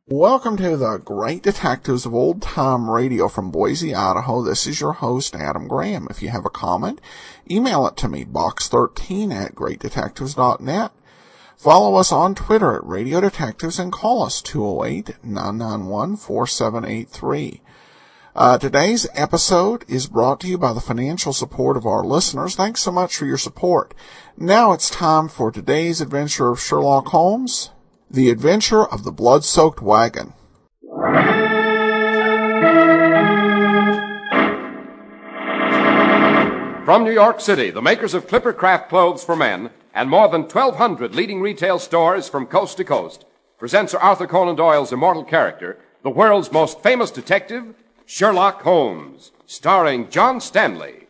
Welcome to the Great Detectives of Old Time Radio from Boise, Idaho. This is your host, Adam Graham. If you have a comment, email it to me, box13@greatdetectives.net. Follow us on Twitter at Radio Detectives and call us 208-991-4783. Today's episode is brought to you by the financial support of our listeners. Thanks so much for your support. Now it's time for today's adventure of Sherlock Holmes, The Adventure of the Blood-Soaked Wagon. From New York City, the makers of Clipper Craft clothes for men and more than 1,200 leading retail stores from coast to coast present Sir Arthur Conan Doyle's immortal character, the world's most famous detective, Sherlock Holmes, starring John Stanley.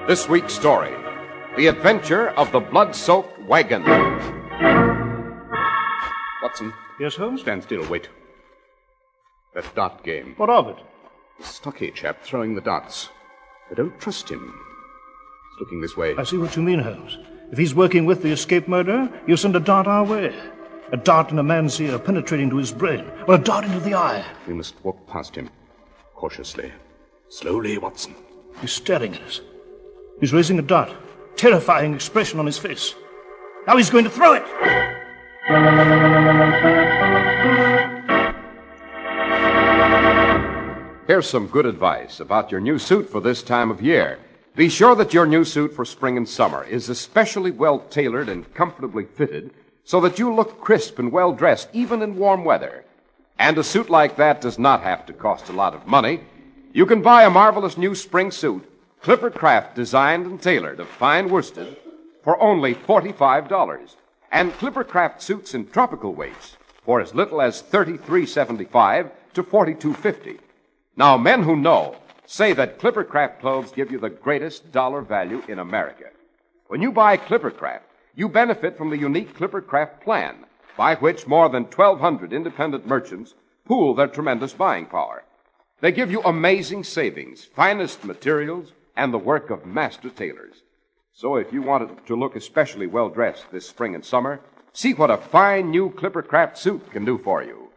This week's story, The Adventure of the Blood-Soaked Wagon. Watson. Yes, Holmes? Stand still, wait. That dart game. What of it? The stocky chap throwing the darts. I don't trust him. He's looking this way. I see what you mean, Holmes. If he's working with the escaped murderer, he'll send a dart our way. A dart in a man's ear penetrating to his brain, or a dart into the eye. We must walk past him. Cautiously. Slowly, Watson. He's staring at us. He's raising a dart. Terrifying expression on his face. Now he's going to throw it! Here's some good advice about your new suit for this time of year. Be sure that your new suit for spring and summer is especially well tailored and comfortably fitted so that you look crisp and well dressed even in warm weather. And a suit like that does not have to cost a lot of money. You can buy a marvelous new spring suit, Clipper Craft designed and tailored of fine worsted, for only $45. And Clipper Craft suits in tropical weights for as little as $33.75 to $42.50. Now, men who know say that Clipper Craft clothes give you the greatest dollar value in America. When you buy Clipper Craft, you benefit from the unique Clipper Craft plan, by which more than 1,200 independent merchants pool their tremendous buying power. They give you amazing savings, finest materials, and the work of master tailors. So if you want to look especially well-dressed this spring and summer, see what a fine new Clipper Craft suit can do for you.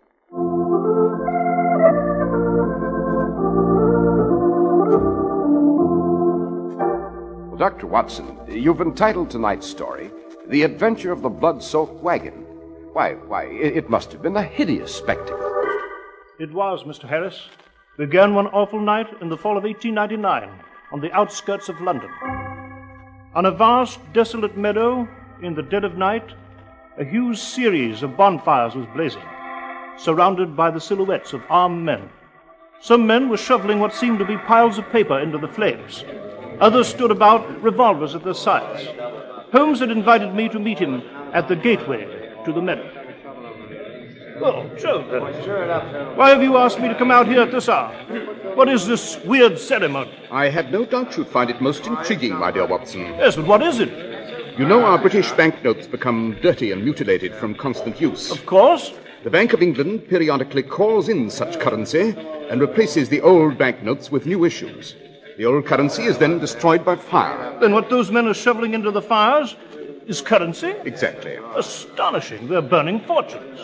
Well, Dr. Watson, you've entitled tonight's story, The Adventure of the Blood-Soaked Wagon. Why, it must have been a hideous spectacle. It was, Mr. Harris. Began one awful night in the fall of 1899 on the outskirts of London. On a vast, desolate meadow, in the dead of night, a huge series of bonfires was blazing, surrounded by the silhouettes of armed men. Some men were shoveling what seemed to be piles of paper into the flames. Others stood about, revolvers at their sides. Holmes had invited me to meet him at the gateway to the meadow. Oh, Joe, why have you asked me to come out here at this hour? What is this weird ceremony? I had no doubt you'd find it most intriguing, my dear Watson. Yes, but what is it? You know our British banknotes become dirty and mutilated from constant use. Of course. The Bank of England periodically calls in such currency and replaces the old banknotes with new issues. The old currency is then destroyed by fire. Then what those men are shoveling into the fires is currency? Exactly. Astonishing. They're burning fortunes.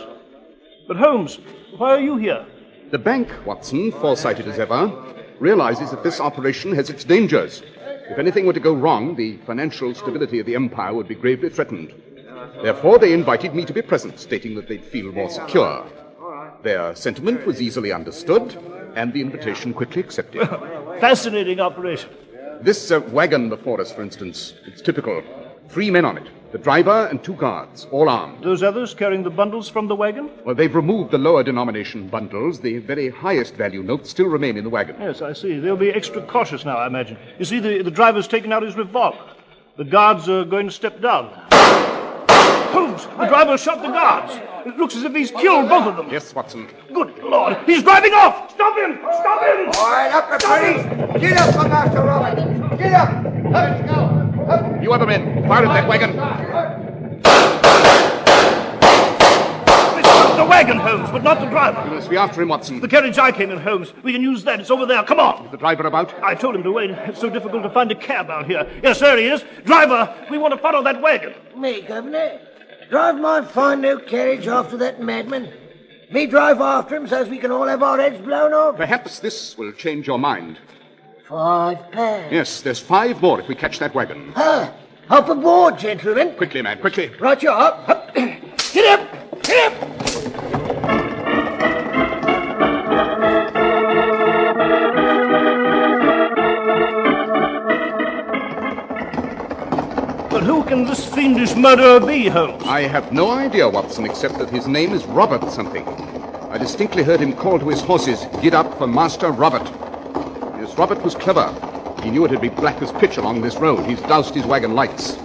But Holmes, why are you here? The bank, Watson, foresighted as ever, realizes that this operation has its dangers. If anything were to go wrong, the financial stability of the empire would be gravely threatened. Therefore, they invited me to be present, stating that they'd feel more secure. Their sentiment was easily understood, and the invitation quickly Fascinating operation. This wagon before us, for instance, it's typical. 3 men on it. The driver and 2 guards, all armed. Those others carrying the bundles from the wagon? Well, they've removed the lower denomination bundles. The very highest value notes still remain in the wagon. Yes, I see. They'll be extra cautious now, I imagine. You see, the driver's taken out his revolver. The guards are going to step down. Holmes, the driver shot the guards. It looks as if he's killed both of them. Yes, Watson. Good Lord, he's driving off! Stop him! Stop him! All right, up the police! Get up, Master Robert! Get up! Let's go! Up. You other men, fire at that wagon. The wagon, Holmes, but not the driver. You must be after him, Watson. The carriage I came in, Holmes. We can use that. It's over there. Come on. Is the driver about? I told him to wait. It's so difficult to find a cab out here. Yes, there he is. Driver, we want to follow that wagon. Me, Governor? Drive my fine new carriage after that madman? Me drive after him so's we can all have our heads blown off? Perhaps this will change your mind. £5. Yes, there's 5 more if we catch that wagon. Up aboard, gentlemen. Quickly, man, quickly. Right you are. Up. Get up! Get up! But who can this fiendish murderer be, Holmes? I have no idea, Watson, except that his name is Robert something. I distinctly heard him call to his horses, "Get up for Master Robert." Yes, Robert was clever. He knew it'd be black as pitch along this road. He's doused his wagon lights.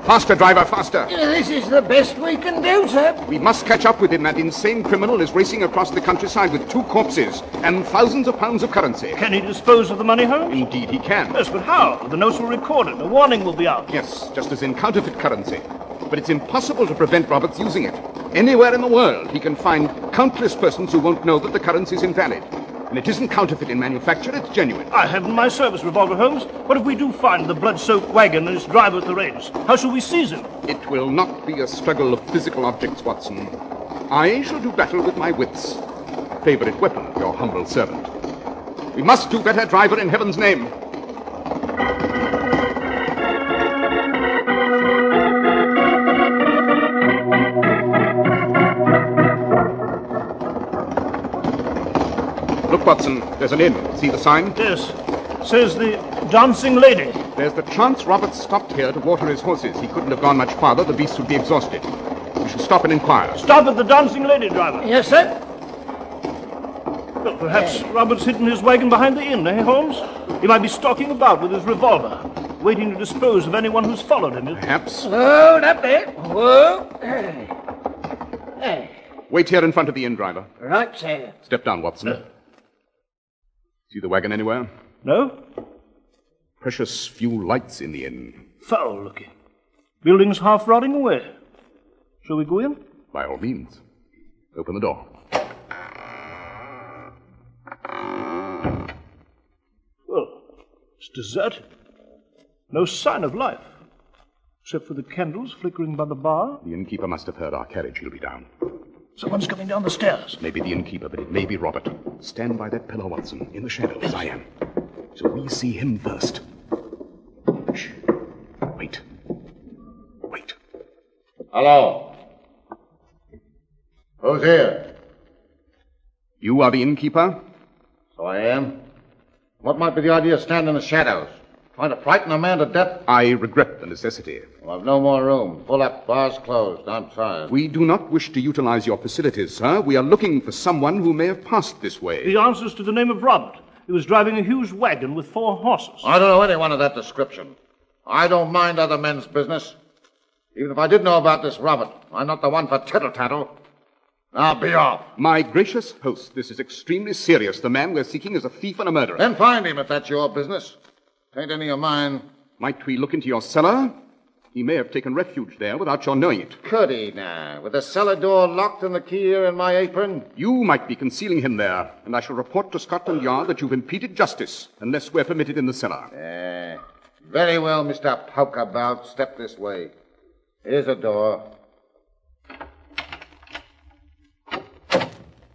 Faster, driver, faster. This is the best we can do, sir. We must catch up with him. That insane criminal is racing across the countryside with 2 corpses and thousands of pounds of currency. Can he dispose of the money, Holmes? Indeed he can. Yes, but how? The notes were recorded. A warning will be out. Yes, just as in counterfeit currency. But it's impossible to prevent Roberts using it. Anywhere in the world, he can find countless persons who won't know that the currency is invalid. And it isn't counterfeit in manufacture, it's genuine. I have in my service revolver, Holmes. What if we do find the blood-soaked wagon and its driver at the reins? How shall we seize him? It will not be a struggle of physical objects, Watson. I shall do battle with my wits. Favorite weapon of your humble servant. We must do better, driver, in heaven's name. Look, Watson, there's an inn. See the sign? Yes. Says the Dancing Lady. There's the chance Roberts stopped here to water his horses. He couldn't have gone much farther. The beasts would be exhausted. We should stop and inquire. Stop at the Dancing Lady, driver. Yes, sir. Well, perhaps Robert's hidden his wagon behind the inn, eh, Holmes? He might be stalking about with his revolver, waiting to dispose of anyone who's followed him. Perhaps. Hold up there. Whoa. Wait here in front of the inn, driver. Right, sir. Step down, Watson. See the wagon anywhere? No? Precious few lights in the inn. Foul looking. Building's half rotting away. Shall we go in? By all means. Open the door. Well, it's deserted. No sign of life. Except for the candles flickering by the bar. The innkeeper must have heard our carriage. He'll be down. Someone's coming down the stairs. Maybe the innkeeper, but it may be Robert. Stand by that pillar, Watson, in the shadow, as I am. So we see him first. Shh. Wait. Wait. Hello. Who's here? You are the innkeeper? So I am. What might be the idea of standing in the shadows? Trying to frighten a man to death? I regret the necessity. Well, I've no more room. Full up, bars closed. I'm tired. We do not wish to utilize your facilities, sir. We are looking for someone who may have passed this way. He answers to the name of Robert. He was driving a huge wagon with 4 horses. I don't know anyone of that description. I don't mind other men's business. Even if I did know about this Robert, I'm not the one for tittle-tattle. Now be off. My gracious host, this is extremely serious. The man we're seeking is a thief and a murderer. Then find him if that's your business. Tain't any of mine. Might we look into your cellar? He may have taken refuge there without your knowing it. Could he now? With the cellar door locked and the key here in my apron? You might be concealing him there, and I shall report to Scotland Yard that you've impeded justice, unless we're permitted in the cellar. Very well, Mr. Pokeabout. Step this way. Here's a door.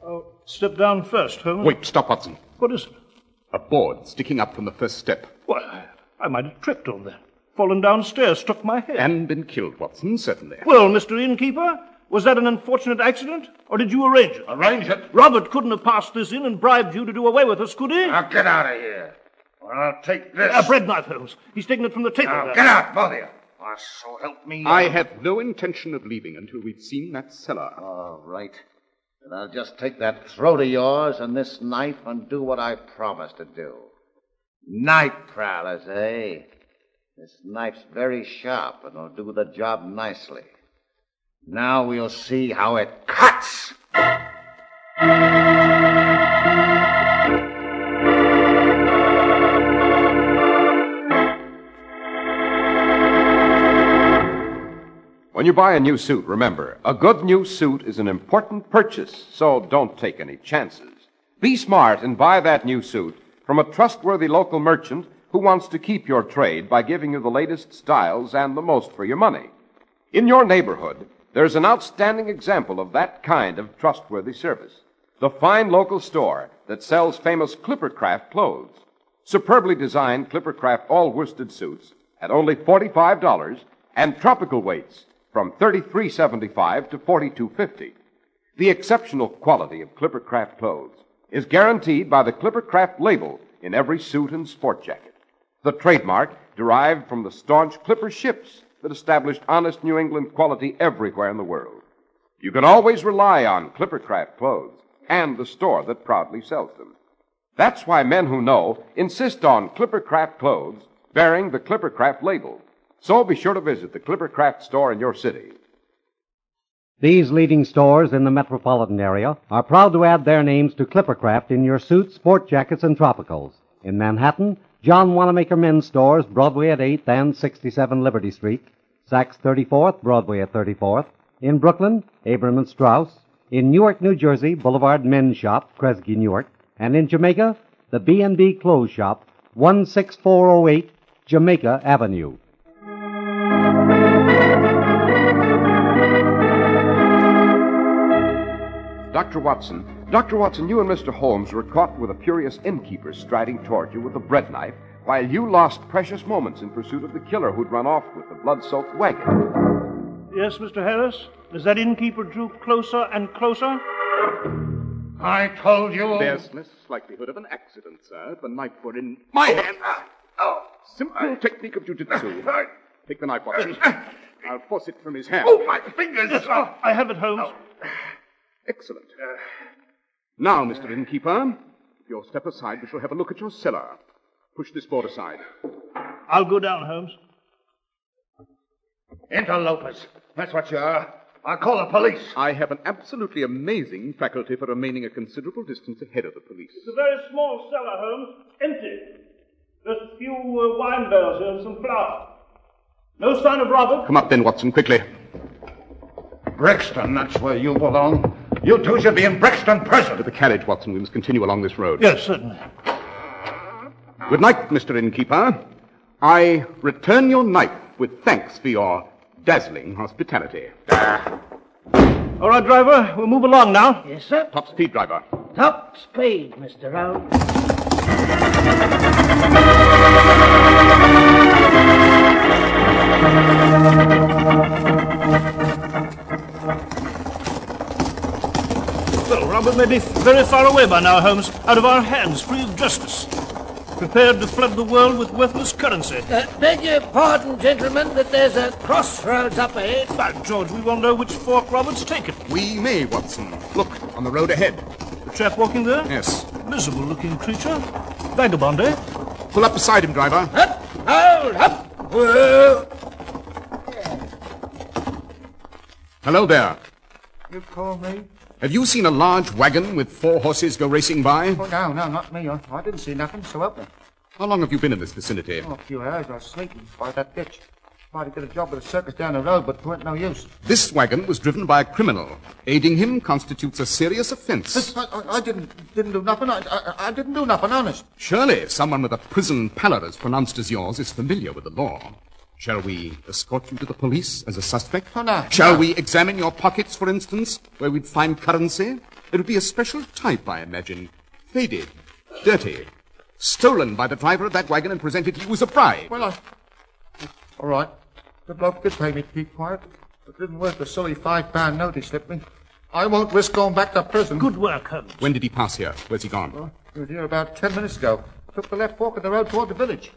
Oh, step down first, Holmes. Wait, stop, Watson. What is it? A board sticking up from the first step. Why, I might have tripped on that. Fallen downstairs, struck my head. And been killed, Watson, certainly. Well, Mr. Innkeeper, was that an unfortunate accident, or did you arrange it? Arrange it? Robert couldn't have passed this in and bribed you to do away with us, could he? Now get out of here, or I'll take this. A bread knife, Holmes. He's taken it from the table. Now there. get out, both of you. So help me. I have no intention of leaving until we've seen that cellar. All right. Then I'll just take that throat of yours and this knife and do what I promised to do. Night prowlers, eh? This knife's very sharp and will do the job nicely. Now we'll see how it cuts. When you buy a new suit, remember, a good new suit is an important purchase, so don't take any chances. Be smart and buy that new suit from a trustworthy local merchant who wants to keep your trade by giving you the latest styles and the most for your money. In your neighborhood, there's an outstanding example of that kind of trustworthy service. The fine local store that sells famous Clippercraft clothes. Superbly designed Clippercraft all-worsted suits at only $45 and tropical weights from $33.75 to $42.50. The exceptional quality of Clippercraft clothes is guaranteed by the Clippercraft label in every suit and sport jacket. The trademark derived from the staunch Clipper ships that established honest New England quality everywhere in the world. You can always rely on Clippercraft clothes and the store that proudly sells them. That's why men who know insist on Clippercraft clothes bearing the Clippercraft label. So be sure to visit the Clippercraft store in your city. These leading stores in the metropolitan area are proud to add their names to Clippercraft in your suits, sport jackets, and tropicals. In Manhattan, John Wanamaker Men's Stores, Broadway at 8th and 67 Liberty Street. Saks 34th, Broadway at 34th. In Brooklyn, Abram and Strauss. In Newark, New Jersey, Boulevard Men's Shop, Kresge, Newark. And in Jamaica, the B&B Clothes Shop, 16408 Jamaica Avenue. Dr. Watson, you and Mr. Holmes were caught with a furious innkeeper striding toward you with a bread knife while you lost precious moments in pursuit of the killer who'd run off with the blood-soaked wagon. Yes, Mr. Harris? As that innkeeper drew closer and closer? I told you. There's less likelihood of an accident, sir, if the knife were in my hand. Simple technique of jiu-jitsu. Take the knife, Watson. I'll force it from his hand. Oh, my fingers! Yes, I have it, Holmes. Excellent. Now, Mr. Innkeeper, if you'll step aside, we shall have a look at your cellar. Push this board aside. I'll go down, Holmes. Interlopers. That's what you are. I'll call the police. I have an absolutely amazing faculty for remaining a considerable distance ahead of the police. It's a very small cellar, Holmes. Empty. Just a few wine barrels here and some flour. No sign of Robert. Come up then, Watson, quickly. Brixton, that's where you belong. You two should be in Brixton prison. To the carriage, Watson. We must continue along this road. Yes, certainly. Good night, Mr. Innkeeper. I return your knife with thanks for your dazzling hospitality. All right, driver. We'll move along now. Yes, sir. Top speed, driver. Top speed, Mr. Holmes. Well, Robert may be very far away by now, Holmes. Out of our hands, free of justice. Prepared to flood the world with worthless currency. Beg your pardon, gentlemen, but there's a crossroads up ahead. By George, we won't know which fork Robert's taken. We may, Watson. Look, on the road ahead. The chap walking there? Yes. Miserable-looking creature. Vagabond, eh? Pull up beside him, driver. Up, hold up. Whoa. Hello there. You call me? Have you seen a large wagon with 4 horses go racing by? Oh, no, not me. I didn't see nothing, so help me. How long have you been in this vicinity? Oh, a few hours. I was sleeping by that ditch. Tried to get a job with a circus down the road, but it weren't no use. This wagon was driven by a criminal. Aiding him constitutes a serious offense. I didn't do nothing. I didn't do nothing, honest. Surely someone with a prison pallor as pronounced as yours is familiar with the law. Shall we escort you to the police as a suspect? Oh, no. Shall no. we examine your pockets, for instance, where we'd find currency? It would be a special type, I imagine. Faded, dirty, stolen by the driver of that wagon and presented to you as a bribe. Well, all right. The bloke did pay me to keep quiet. It didn't worth the silly £5 note he slipped me. I won't risk going back to prison. Good work, Holmes. When did he pass here? Where's he gone? Well, he was here about 10 minutes ago. Took the left fork of the road toward the village.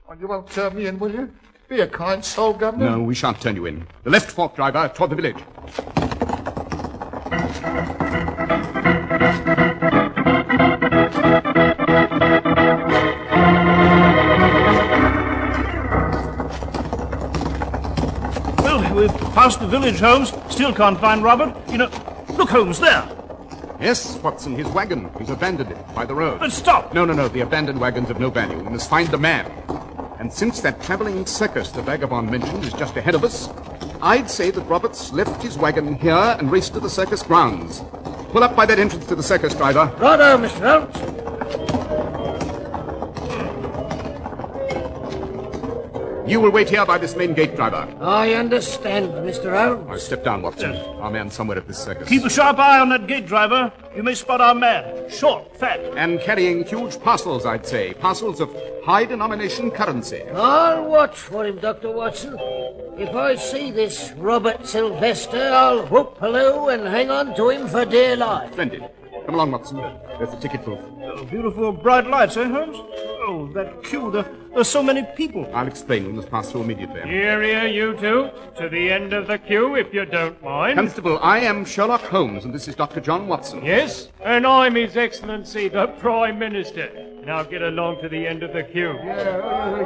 Oh, you won't turn me in, will you? Be a kind soul, Governor. No, we shan't turn you in. The left fork, driver, toward the village. Well, we've passed the village, Holmes. Still can't find Robert. Look, Holmes, there. Yes, Watson, his wagon. He's abandoned it by the road. But stop! No. The abandoned wagon's of no value. We must find the man. And since that traveling circus the vagabond mentioned is just ahead of us, I'd say that Roberts left his wagon here and raced to the circus grounds. Pull up by that entrance to the circus, driver. Righto, Mr. Holmes. You will wait here by this main gate, driver. I understand, Mr. Holmes. Now, step down, Watson. Our man's somewhere at this circus. Keep a sharp eye on that gate, driver. You may spot our man. Short, fat. And carrying huge parcels, I'd say. Parcels of high-denomination currency. I'll watch for him, Dr. Watson. If I see this Robert Sylvester, I'll whoop-halloo and hang on to him for dear life. Splendid. Come along, Watson. There's the ticket booth. Oh, beautiful bright lights, eh, Holmes? Oh, that queue. There's so many people. I'll explain. We must pass through immediately. Here, you two. To the end of the queue, if you don't mind. Constable, I am Sherlock Holmes, and this is Dr. John Watson. Yes, and I'm His Excellency, the Prime Minister. Now get along to the end of the queue.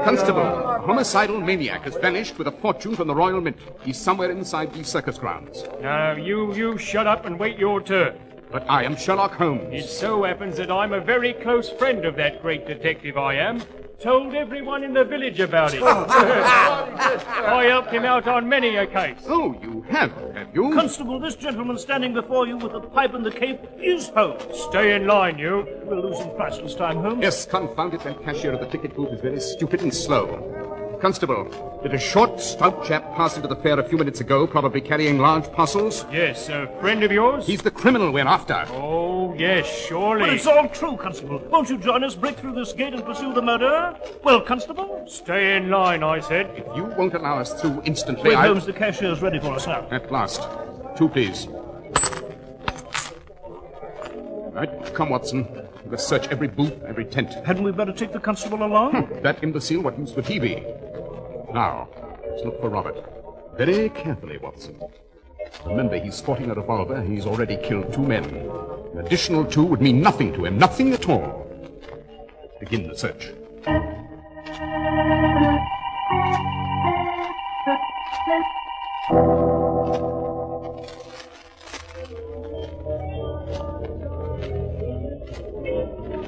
Constable, a homicidal maniac has vanished with a fortune from the Royal Mint. He's somewhere inside these circus grounds. Now, you shut up and wait your turn. But I am Sherlock Holmes. It so happens that I'm a very close friend of that great detective I am. Told everyone in the village about it. I helped him out on many a case. Oh, you have you? Constable, this gentleman standing before you with the pipe and the cape is Holmes. Stay in line, you. We're losing priceless time, Holmes. Yes, confound it, that cashier at the ticket booth is very stupid and slow. Constable, did a short, stout chap pass into the fair a few minutes ago, probably carrying large parcels? Yes, a friend of yours? He's the criminal we're after. Oh, yes, surely. But it's all true, Constable. Won't you join us, break through this gate and pursue the murderer? Well, Constable? Stay in line, I said. If you won't allow us through instantly, Wait, Holmes, the cashier's ready for us now. At last. 2, please. Right, come, Watson. Let's search every booth, every tent. Hadn't we better take the constable along? That imbecile, what use would he be? Now, let's look for Robert. Very carefully, Watson. Remember, he's sporting a revolver and he's already killed 2 men. An additional 2 would mean nothing to him, nothing at all. Begin the search.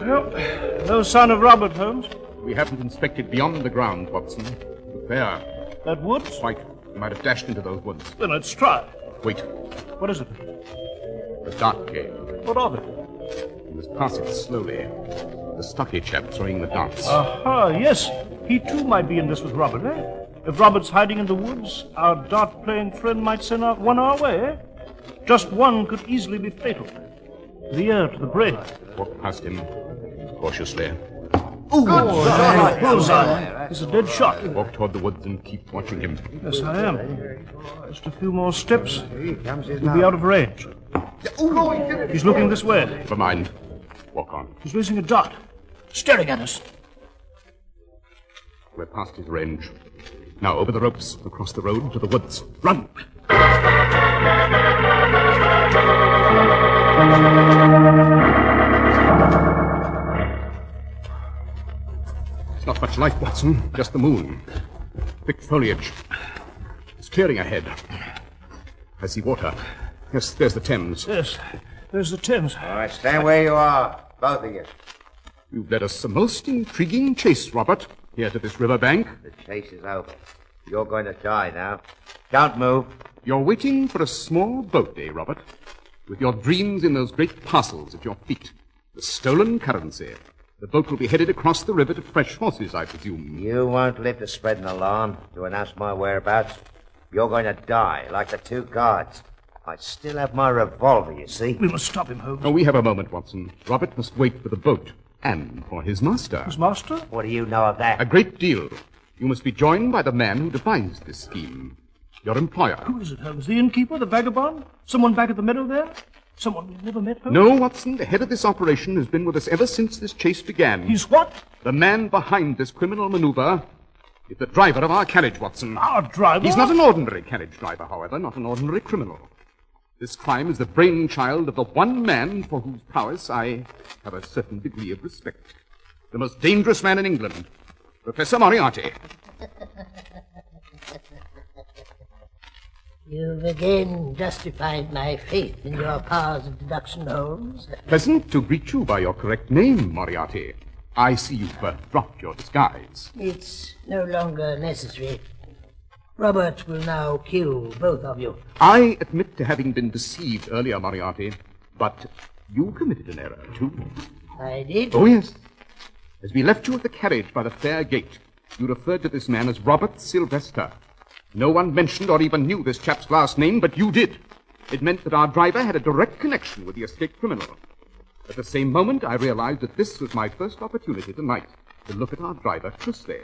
Well, no sign of Robert, Holmes. We haven't inspected beyond the ground, Watson. But there. That woods? Quite. He might have dashed into those woods. Then let's try. Wait. What is it? The dart game. What of it? We must pass it slowly. The stocky chap throwing the darts. Aha, yes. He too might be in this with Robert, eh? If Robert's hiding in the woods, our dart-playing friend might send one our way, eh? Just one could easily be fatal. The ear to the brain. Walk past him cautiously. Bullseye. It's a dead shot. Walk toward the woods and keep watching him. Yes, I am. Just a few more steps. He'll be out of range. He's looking this way. Never mind. Walk on. He's raising a dart. Staring at us. We're past his range. Now over the ropes, across the road to the woods. Run! It's not much light, Watson. Just the moon. Thick foliage. It's clearing ahead. I see water. Yes, there's the Thames. Yes, there's the Thames. All right, stand where you are, both of you. You've led us a most intriguing chase, Robert, here to this river bank. The chase is over. You're going to die now. Don't move. You're waiting for a small boat, eh, Robert? With your dreams in those great parcels at your feet. The stolen currency. The boat will be headed across the river to fresh horses, I presume. You won't live to spread an alarm, to announce my whereabouts. You're going to die, like the 2 guards. I still have my revolver, you see. We must stop him, Holmes. Oh, we have a moment, Watson. Robert must wait for the boat. And for his master. His master? What do you know of that? A great deal. You must be joined by the man who devised this scheme. Your employer. Who is it, Holmes? The innkeeper? The vagabond? Someone back at the meadow there? Someone we've never met, Holmes? No, Watson. The head of this operation has been with us ever since this chase began. He's what? The man behind this criminal maneuver It's the driver of our carriage, Watson. Our driver? He's not an ordinary carriage driver, however, not an ordinary criminal. This crime is the brainchild of the one man for whose prowess I have a certain degree of respect. The most dangerous man in England, Professor Moriarty. You've again justified my faith in your powers of deduction, Holmes. Pleasant to greet you by your correct name, Moriarty. I see you've dropped your disguise. It's no longer necessary. Robert will now kill both of you. I admit to having been deceived earlier, Moriarty, but you committed an error, too. I did? Oh, yes. As we left you at the carriage by the fair gate, you referred to this man as Robert Sylvester. No one mentioned or even knew this chap's last name, but you did. It meant that our driver had a direct connection with the escaped criminal. At the same moment, I realized that this was my first opportunity tonight to look at our driver closely,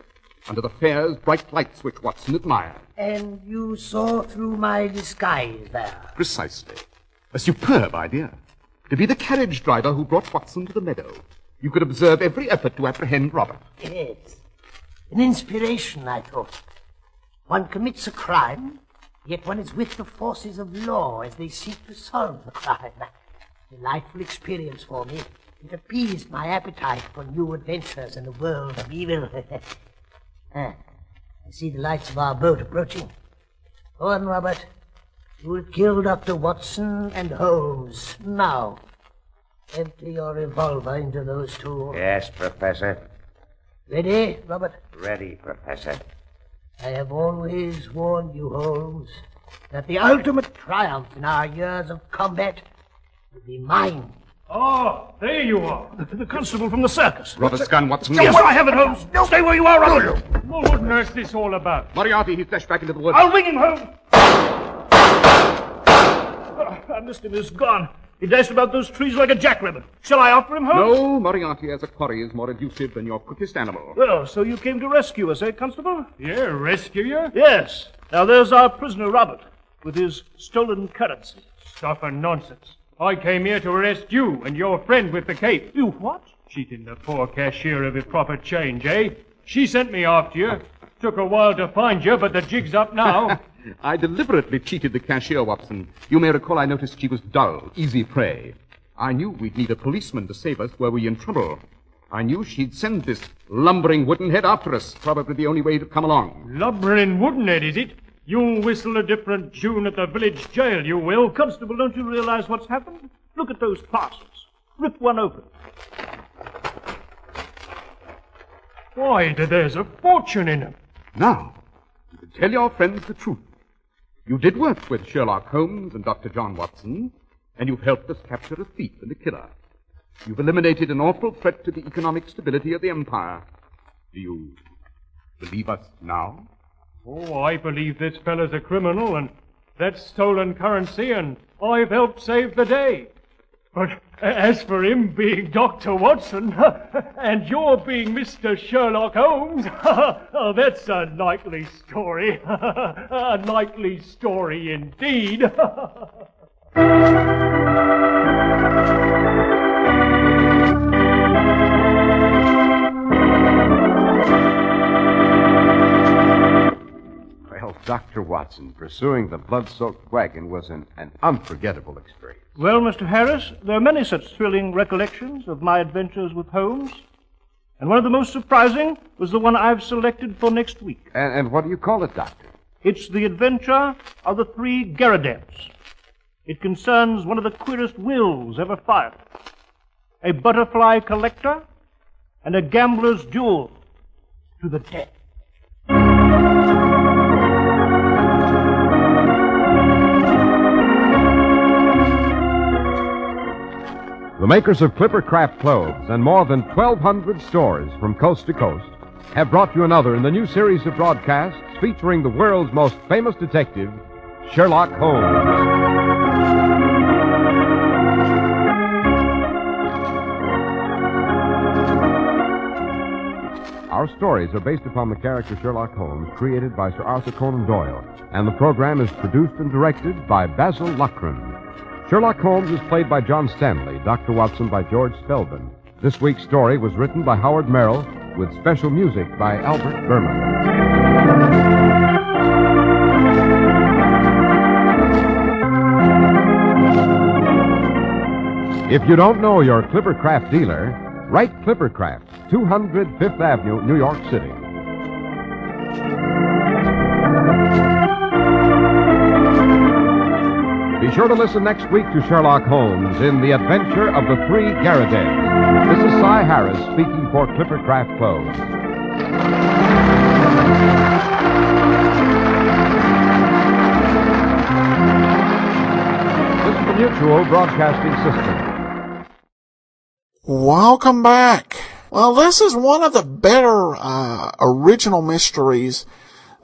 under the fair's bright lights which Watson admired. And you saw through my disguise there? Precisely. A superb idea. To be the carriage driver who brought Watson to the meadow. You could observe every effort to apprehend Robert. Yes. An inspiration, I thought. One commits a crime, yet one is with the forces of law as they seek to solve the crime. Delightful experience for me. It appeased my appetite for new adventures in the world of evil. I see the lights of our boat approaching. Go on, Robert. You will kill Dr. Watson and Holmes. Now, empty your revolver into those two. Yes, Professor. Ready, Robert? Ready, Professor. I have always warned you, Holmes, that the ultimate triumph in our years of combat will be mine. Oh, there you are. The constable from the circus. Robert's gun, Watson. Yes, I have it, Holmes. Stay where you are, Robert. Well, what on earth's this all about? Moriarty, he's dashed back into the woods. I'll ring him, Holmes. I missed him. He's gone. He dashed about those trees like a jackrabbit. Shall I offer him, Holmes? No, Moriarty as a quarry is more elusive than your quickest animal. Well, so you came to rescue us, eh, Constable? Yeah, rescue you? Yes. Now there's our prisoner, Robert, with his stolen currency. Stuff and nonsense. I came here to arrest you and your friend with the cape. You what? Cheating the poor cashier of his proper change, eh? She sent me after you. Took a while to find you, but the jig's up now. I deliberately cheated the cashier, Watson. You may recall I noticed she was dull, easy prey. I knew we'd need a policeman to save us were we in trouble. I knew she'd send this lumbering woodenhead after us, probably the only way to come along. Lumbering woodenhead, is it? You'll whistle a different tune at the village jail, you will. Constable, don't you realize what's happened? Look at those parcels. Rip one open. Why, there's a fortune in them. Now, you can tell your friends the truth. You did work with Sherlock Holmes and Dr. John Watson, and you've helped us capture a thief and a killer. You've eliminated an awful threat to the economic stability of the empire. Do you believe us now? Oh, I believe this fellow's a criminal, and that's stolen currency, and I've helped save the day. But as for him being Dr. Watson, and you're being Mr. Sherlock Holmes, oh, that's a likely story. A likely story indeed. Well, Dr. Watson, pursuing the blood-soaked wagon was an unforgettable experience. Well, Mr. Harris, there are many such thrilling recollections of my adventures with Holmes. And one of the most surprising was the one I've selected for next week. And what do you call it, Doctor? It's the adventure of the three Garradents. It concerns one of the queerest wills ever fired. A butterfly collector and a gambler's duel to the death. The makers of Clipper Craft clothes and more than 1,200 stores from coast to coast have brought you another in the new series of broadcasts featuring the world's most famous detective, Sherlock Holmes. Our stories are based upon the character Sherlock Holmes, created by Sir Arthur Conan Doyle, and the program is produced and directed by Basil Loughrane. Sherlock Holmes is played by John Stanley, Dr. Watson by George Spelman. This week's story was written by Howard Merrill, with special music by Albert Berman. If you don't know your Clippercraft dealer, write Clippercraft, 200 Fifth Avenue, New York City. Be sure to listen next week to Sherlock Holmes in The Adventure of the Three Garridans. This is Cy Harris speaking for Clippercraft Clothes. This is the Mutual Broadcasting System. Welcome back. Well, this is one of the better original mysteries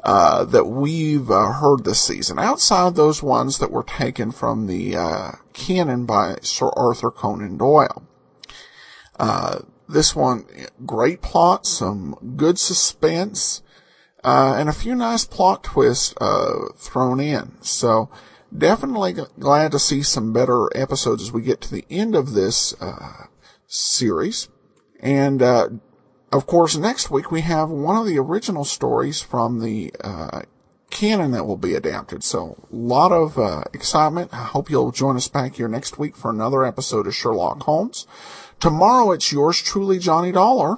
that we've heard this season, outside those ones that were taken from the canon by Sir Arthur Conan Doyle. This one, great plot, some good suspense, and a few nice plot twists thrown in. So definitely glad to see some better episodes as we get to the end of this series. And of course, next week we have one of the original stories from the canon that will be adapted. So a lot of excitement. I hope you'll join us back here next week for another episode of Sherlock Holmes. Tomorrow it's yours truly, Johnny Dollar.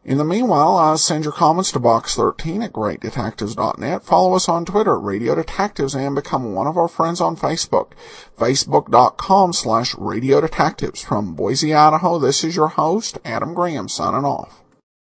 In the meanwhile, send your comments to box13 at greatdetectives.net. Follow us on Twitter, Radio Detectives, and become one of our friends on Facebook, facebook.com/Radio Detectives. From Boise, Idaho, this is your host, Adam Graham, signing off.